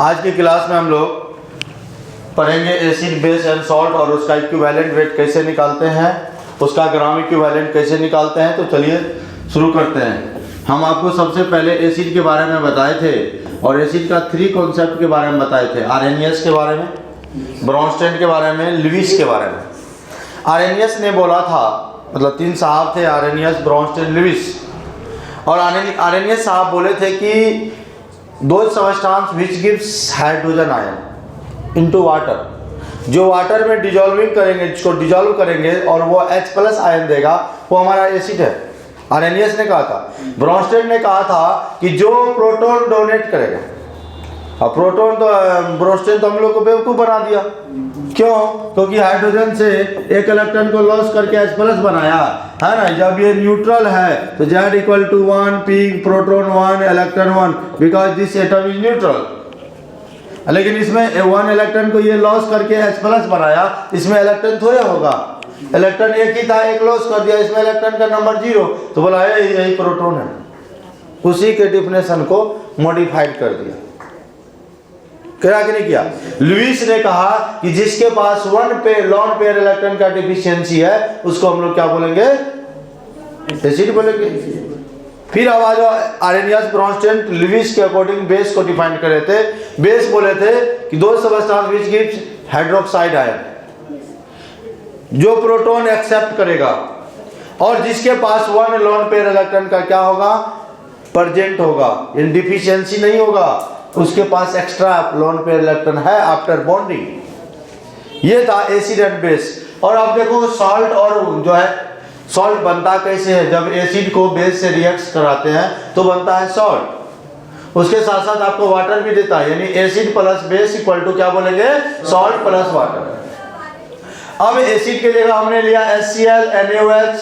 आज की क्लास में हम लोग पढ़ेंगे एसिड बेस एंड सॉल्ट और उसका इक्विवेलेंट वेट कैसे निकालते हैं, उसका ग्राम इक्विवेलेंट कैसे निकालते हैं। तो चलिए शुरू करते हैं। हम आपको सबसे पहले एसिड के बारे में बताए थे और एसिड का 3 कॉन्सेप्ट के बारे में बताए थे। आरएनएस के बारे में, ब्रॉन्स्टेड के बारे में, लुईस के बारे में। आरएनएस ने बोला था, मतलब 3 साहब थे, आरएनएस, ब्रॉन्स्टेड, लुईस। और आरएनएस साहब बोले थे कि those substances which gives hydrogen ion into water, जो वाटर में डिजॉल्विंग करेंगे, जिसको डिजॉल्व करेंगे और वो H+ आयन देगा, वो हमारा एसिड है। आरएनएस ने कहा था। ब्रॉन्स्टेड ने कहा था कि जो प्रोटॉन डोनेट करेगा, अब प्रोटॉन तो ब्रॉन्स्टेड तो हम लोग को बेवकूफ बना दिया। क्यों? क्योंकि हाइड्रोजन से एक इलेक्ट्रॉन को लॉस करके H+ बनाया है ना। जब ये न्यूट्रल है तो Z = 1, P proton 1 electron 1, because this atom is neutral. लेकिन इसमें 1 इलेक्ट्रॉन को ये लॉस करके H+ बनाया, इसमें इलेक्ट्रॉन थोड़े होगा, इलेक्ट्रॉन एक ही था, एक लॉस कर दिया, इसमें इलेक्ट्रॉन का नंबर 0, तो बोला यही प्रोटॉन है। उसी के डिफिनेशन को मॉडिफाइड कर दिया। क्या कि नहीं किया? लुईस ने कहा कि जिसके पास लोन पेयर इलेक्ट्रॉन का डिफिशियंसी है, उसको हम लोग क्या बोलेंगे? एसिड बोलेंगे। फिर अब आ जाओ, आरएनएस, ब्रॉन्स्टेड, लुईस के अकॉर्डिंग बेस को डिफाइन करे थे। बेस बोले थे कि दो substance which gives hydroxide ion, जो प्रोटॉन एक्सेप्ट करेगा और जिसके पास 1 लोन पेयर इलेक्ट्रॉन का क्या होगा? प्रेजेंट होगा, इन डिफिशियंसी नहीं होगा, उसके पास एक्स्ट्रा लोन पेयर इलेक्ट्रॉन है आफ्टर बॉन्डिंग। ये था एसिड एंड बेस। और अब देखो सॉल्ट, और जो है सॉल्ट बनता कैसे है? जब एसिड को बेस से रिएक्ट कराते हैं तो बनता है सॉल्ट। उसके साथ साथ आपको वाटर भी देता है, यानी acid plus base equal to क्या बोलेंगे? Salt plus water. अब एसिड की जगह हमने लिया HCl, NaOH,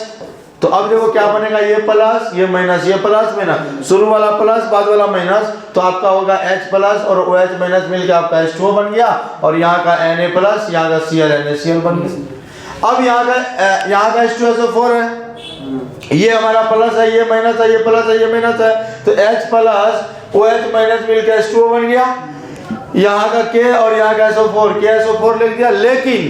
तो अब देखो क्या बनेगा? ये प्लस, ये माइनस, ये प्लस माइनस, शुरू वाला प्लस, बाद वाला माइनस, तो आपका होगा H+ और OH माइनस मिलकर आपका H2O बन गया, और यहाँ का Na+, यहाँ का Cl NaCl बन गया। अब यहाँ का H2SO4 है, ये हमारा प्लस है, ये माइनस है, ये प्लस है, ये माइनस है, तो H+ OH माइनस मिलकर H2O बन गया। यहाँ का K और यहाँ का SO4, KSO4 लिख दिया। लेकिन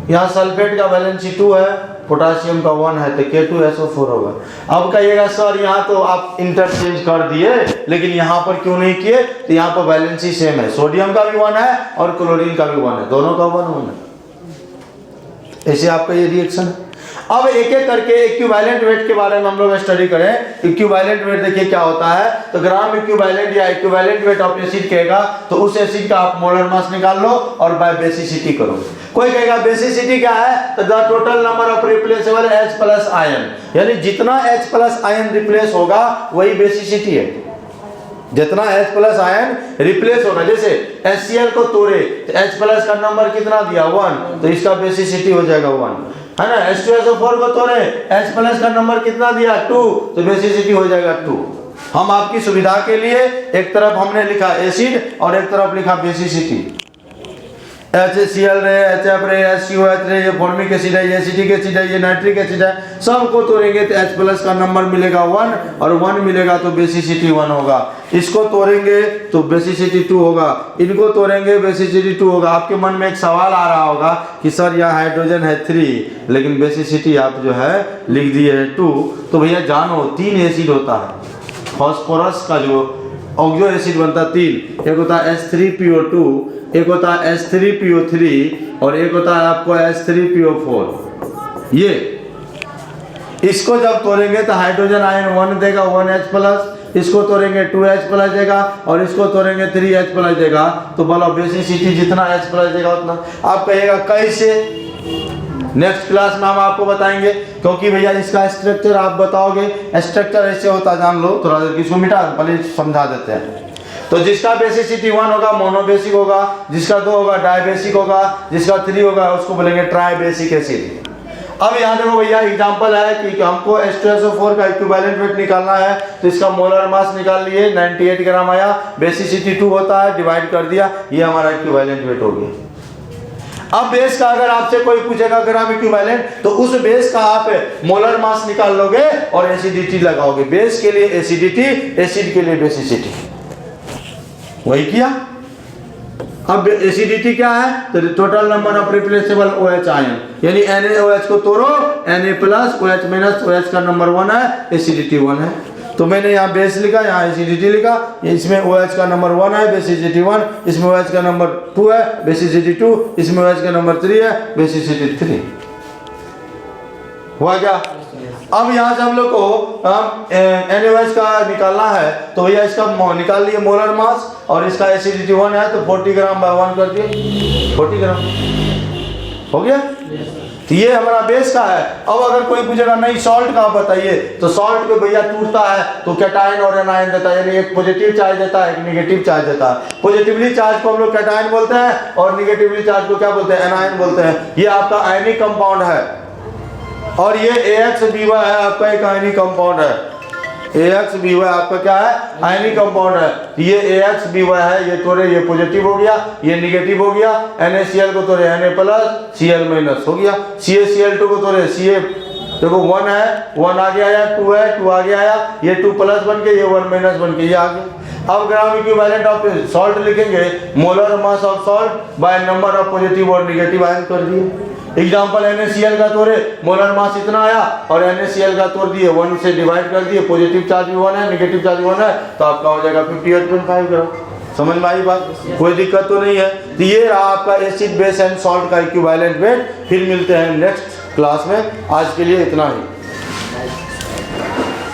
यहाँ सल्फेट का वैलेंसी 2 है, पोटासियम का 1 है, तो K2SO4 होगा। अब कहिएगा सर यहाँ तो आप इंटरचेंज कर दिए, लेकिन यहाँ पर क्यों नहीं किए? तो यहाँ पर वैलेंसी सेम है, सोडियम का भी 1 है और क्लोरीन का भी 1 है, दोनों का 1 है। ऐसे आपका ये रिएक्शन है। अब एक एक करके इक्विवेलेंट वेट के बारे में हम लोग स्टडी करें। इक्विवेलेंट वेट देखिए क्या होता है, तो ग्राम इक्विवेलेंट या इक्विवेलेंट वेट ऑफ एसिड कहेगा तो उस एसिड का आप मोलर मास निकाल लो और बाय बेसिसिटी करो। कोई कहेगा बेसिसिटी क्या है, तो the total number of replaceable H+ ion, यानी जितना H+ आयन रिप्लेस होगा वही बेसिसिटी है। जितना H+ आयन रिप्लेस होगा, जैसे HCl को तोड़े तो H+ का नंबर कितना दिया? 1, तो इसका बेसिसिटी हो जाएगा 1, है ना। H2SO4 को तोड़े, H+ का नंबर कितना दिया? 2, तो बेसिसिटी हो जाएगा 2। हम आपकी सुविधा के लिए एक तरफ हमने लिखा एसिड और एक तरफ लिखा बेसिसिटी। HCl रे, HF रे, SCOH रे, ये फॉर्मिक एसिड है, ये एसिटिक एसिड है, ये नाइट्रिक एसिड है, सबको तोड़ेंगे तो H+ का नंबर मिलेगा 1 और 1 मिलेगा तो बेसिसिटी 1 होगा। इसको तोड़ेंगे तो बेसिसिटी 2 होगा, इनको तोड़ेंगे बेसिसिटी 2 होगा। आपके मन में एक सवाल आ रहा होगा कि सर यहाँ हाइड्रोजन है 3, लेकिन बेसिसिटी आप जो है लिख दिए है 2। तो भैया जानो 3 एसिड होता है। फास्फोरस का जो ऑक्सो एसिड बनता है 3, एक होता है H3PO2, एक होता है H3PO3 और एक होता है आपको H3PO4। ये इसको जब तोड़ेंगे तो हाइड्रोजन आयन 1 देगा, 1H+, इसको तोड़ेंगे 2H+ देगा और इसको तोड़ेंगे 3H+ देगा। तो बोलो बेसिसिटी जितना H+ देगा उतना। आप कहिएगा कैसे? नेक्स्ट क्लास में हम आपको बताएंगे, क्योंकि भैया इसका स्ट्रक्चर आप बताओगे, स्ट्रक्चर ऐसे होता जान लो, थोड़ा देर इसको मिटा पहले समझा देते हैं। तो जिसका बेसिसिटी 1 होगा मोनोबेसिक होगा, जिसका 2 होगा डायबेसिक होगा, जिसका 3 होगा उसको बोलेंगे ट्राइबेसिक एसिड। अब यहाँ देखो भैया एग्जांपल है कि हमको H2SO4 का इक्विवेलेंट वेट निकालना है, तो इसका मोलर मास निकाल लिए, 98 ग्राम आया, बेसिसिटी 2 होता है, डिवाइड कर दिया, ये हमारा इक्विवेलेंट वेट हो गया। अब बेस का अगर आपसे कोई पूछेगा ग्राम इक्विवेलेंट, तो उस बेस का आप मोलर मास निकाल लोगे और एसिडिटी लगाओगे। बेस के लिए एसिडिटी, एसिड के लिए बेसिसिटी, वही किया। अब एसिडिटी क्या है, तो total number of replaceable OH ion, यानी NaOH को तोड़ो, Na plus OH minus OH का नंबर 1 है, एसिडिटी 1 है। तो मैंने यहाँ बेस लिखा, यहाँ एसिडिटी लिखा, इसमें OH का नंबर 1 है, बेस एसिडिटी 1, इसमें OH का नंबर 2 है, बेस एसिडिटी 2, इसमें OH का नंबर 3 है, बेस एसिडिटी 3। हुआ क्या? अब यहाँ से हम लोग को NaOH का निकालना है, तो भैया इसका निकाल लिए मोलर मास, और इसका एसिडिटी 1 है तो 40 ग्राम बाय 1 कर दिए, 40 ग्राम हो गया। तो ये हमारा बेस का है। अब अगर कोई पूछेगा नहीं सॉल्ट का बताइए, तो सॉल्ट को भैया टूटता है तो कैटायन और एनायन देता है, यानी एक पॉजिटिव चार्ज देता है, एक नेगेटिव चार्ज देता है। पॉजिटिवली चार्ज को हम लोग कैटायन बोलते हैं और नेगेटिवली चार्ज को क्या बोलते हैं, एनायन बोलते हैं। ये आपका आयनिक कंपाउंड है, और ये AXBY है आपका एक आयनिक कंपाउंड है। AXBY आपका क्या है, आयनिक कंपाउंड है। ये AXBY है, ये तोड़े ये पॉजिटिव हो गया, ये नेगेटिव हो गया। NaCl को तोड़े Na प्लस Cl माइनस हो गया। CaCl2 को तोड़े Ca, देखो 1 है, 1 आगे आया, 2 है, 2 आगे आया, ये 2 प्लस बन के, ये 1 माइनस बन के ये आ गया। अब ग्राम इक्विवेलेंट ऑफ सॉल्ट लिखेंगे, molar mass of salt by number of positive और नेगेटिव आयन कर दिए। एग्जाम्पल NaCl का तोड़े, मोलर मास इतना आया और NaCl का तोड़ दिए, 1 से डिवाइड कर दिए, पॉजिटिव चार्ज भी 1 है, नेगेटिव चार्ज 1 है, तो आपका हो जाएगा 58.5 ग्राम। समझ में आई बात? कोई दिक्कत तो नहीं है। तो ये रहा आपका एसिड बेस एंड सॉल्ट का इक्विवेलेंट वेट। फिर मिलते हैं नेक्स्ट क्लास में, आज के लिए इतना ही।